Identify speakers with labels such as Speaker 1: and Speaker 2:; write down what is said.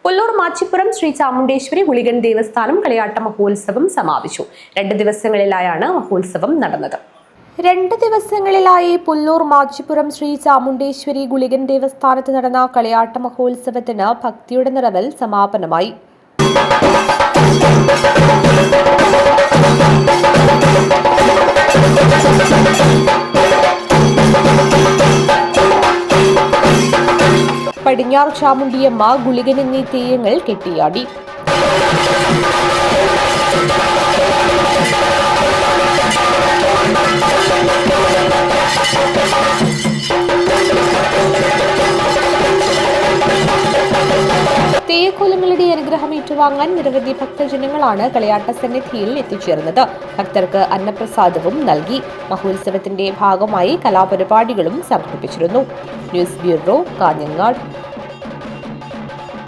Speaker 1: പുല്ലൂർ മാച്ചിപ്പുറം ശ്രീ ചാമുണ്ടേശ്വരി ഗുളികൻ ദേവസ്ഥാനം കളിയാട്ട മഹോത്സവം സമാപിച്ചു. 2 ദിവസങ്ങളിലായാണ് മഹോത്സവം നടന്നത്. 2 ദിവസങ്ങളിലായി പുല്ലൂർ മാച്ചിപ്പുറം ശ്രീ ചാമുണ്ടേശ്വരി ഗുളികൻ ദേവസ്ഥാനത്ത് നടന്ന കളിയാട്ട മഹോത്സവത്തിന് ഭക്തിയുടെ നിറവിൽ സമാപനമായി. പടിഞ്ഞാർ ചാമുണ്ടിയമ്മ, ഗുളികൻ എന്നീ തെയ്യങ്ങൾ കെട്ടിയാടി. തെയ്യക്കോലങ്ങളുടെ അനുഗ്രഹം ഏറ്റുവാങ്ങാൻ നിരവധി ഭക്തജനങ്ങളാണ് കളിയാട്ട സന്നിധിയിൽ എത്തിച്ചേർന്നത്. ഭക്തർക്ക് അന്നപ്രസാദവും നൽകി. മഹോത്സവത്തിന്റെ ഭാഗമായി കലാപരിപാടികളും സംഘടിപ്പിച്ചിരുന്നു. News bureau, Kanhangad.